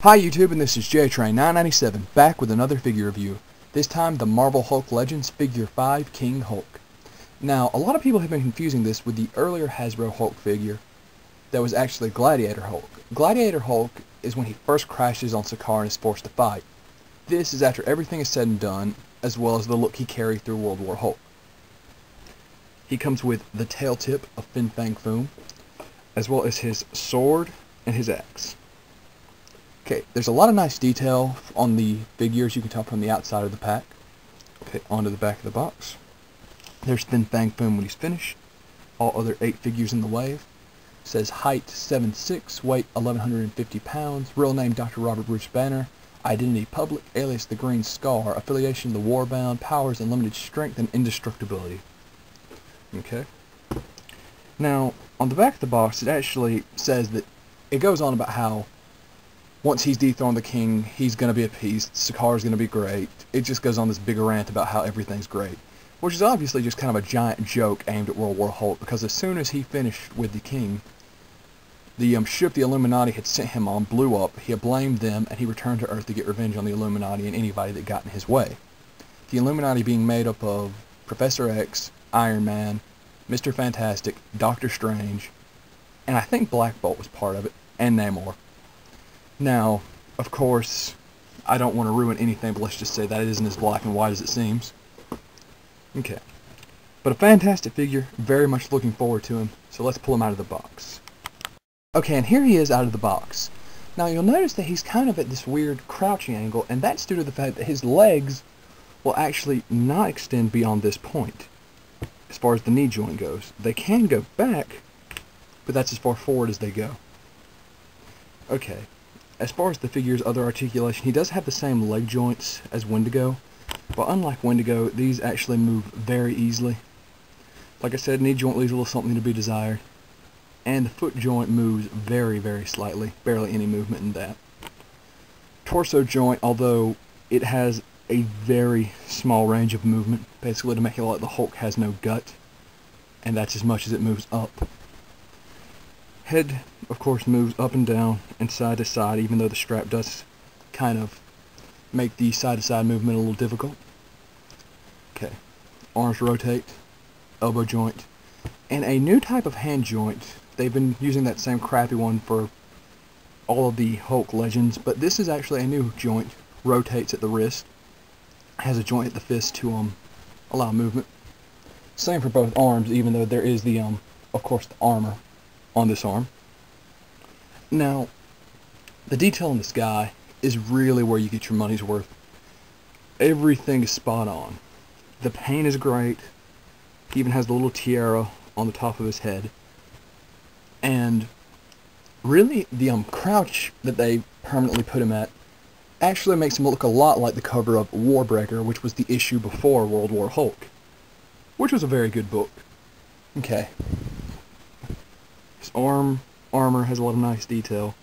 Hi YouTube, and this is JTrain997, back with another figure review. This time, the Marvel Hulk Legends Figure 5 King Hulk. Now, a lot of people have been confusing this with the earlier Hasbro Hulk figure that was actually Gladiator Hulk. Gladiator Hulk is when he first crashes on Sakaar and is forced to fight. This is after everything is said and done, as well as the look he carried through World War Hulk. He comes with the tail tip of Fin Fang Foom, as well as his sword and his axe. Okay, there's a lot of nice detail on the figures you can tell from the outside of the pack. Okay, onto the back of the box. There's Fin Fang Foom when he's finished. All other 8 figures in the wave. Says height 7'6", weight 1,150 pounds, real name Dr. Robert Bruce Banner, identity public, alias the Green Scar, affiliation the Warbound, powers unlimited strength and indestructibility. Okay. Now, on the back of the box, it actually says that it goes on about how once he's dethroned the king, he's going to be appeased, Sakaar's going to be great. It just goes on this big rant about how everything's great, which is obviously just kind of a giant joke aimed at World War Hulk, because as soon as he finished with the king, the ship the Illuminati had sent him on blew up, he blamed them, and he returned to Earth to get revenge on the Illuminati and anybody that got in his way. The Illuminati being made up of Professor X, Iron Man, Mr. Fantastic, Doctor Strange, and I think Black Bolt was part of it, and Namor. Now, of course, I don't want to ruin anything, but let's just say that it isn't as black and white as it seems. Okay. But a fantastic figure, very much looking forward to him, so let's pull him out of the box. Okay, and here he is out of the box. Now, you'll notice that he's kind of at this weird crouching angle, and that's due to the fact that his legs will actually not extend beyond this point, as far as the knee joint goes. They can go back, but that's as far forward as they go. Okay. As far as the figure's other articulation, he does have the same leg joints as Wendigo, but unlike Wendigo, these actually move very easily. Like I said, knee joint leaves a little something to be desired, and the foot joint moves very, very slightly, barely any movement in that. Torso joint, although it has a very small range of movement, basically to make it like the Hulk has no gut, and that's as much as it moves up. Head, of course, moves up and down and side to side, even though the strap does kind of make the side-to-side movement a little difficult. Okay. Arms rotate, elbow joint, and a new type of hand joint. They've been using that same crappy one for all of the Hulk Legends, but this is actually a new joint. Rotates at the wrist, has a joint at the fist to allow movement. Same for both arms, even though there is the of course, the armor on this arm. Now, the detail in this guy is really where you get your money's worth. Everything is spot on. The paint is great. He even has the little tiara on the top of his head. And really, the crouch that they permanently put him at actually makes him look a lot like the cover of Warbreaker, which was the issue before World War Hulk, which was a very good book. Okay. His armor has a lot of nice detail.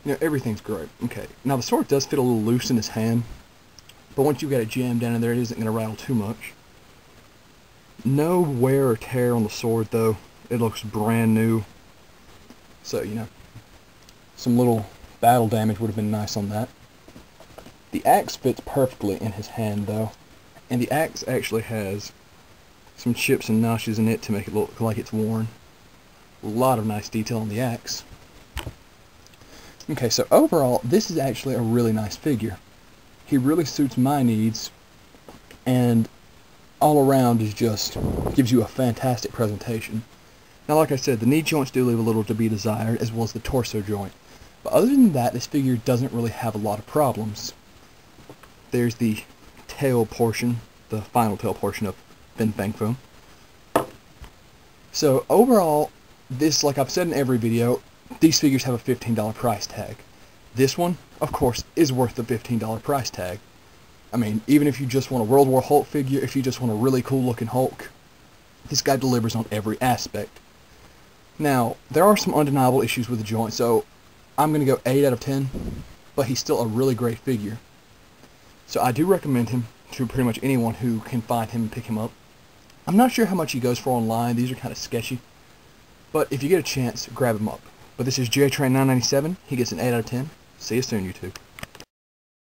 You know, everything's great. Okay, now the sword does fit a little loose in his hand, but once you've got it jammed down in there, it isn't going to rattle too much. No wear or tear on the sword, though. It looks brand new. So, you know, some little battle damage would have been nice on that. The axe fits perfectly in his hand, though, and the axe actually has some chips and notches in it to make it look like it's worn. A lot of nice detail on the axe. Okay, so overall, this is actually a really nice figure. He really suits my needs, and all around is just gives you a fantastic presentation. Now, like I said, the knee joints do leave a little to be desired, as well as the torso joint. But other than that, this figure doesn't really have a lot of problems. There's the tail portion, the final tail portion of Fin Fang Foom. So overall, this, like I've said in every video, these figures have a $15 price tag. This one, of course, is worth the $15 price tag. I mean, even if you just want a World War Hulk figure, if you just want a really cool looking Hulk, this guy delivers on every aspect. Now, there are some undeniable issues with the joint, so I'm going to go 8 out of 10, but he's still a really great figure. So I do recommend him to pretty much anyone who can find him and pick him up. I'm not sure how much he goes for online. These are kind of sketchy. But if you get a chance, grab him up. But this is JTrain997. He gets an 8 out of 10. See you soon, YouTube.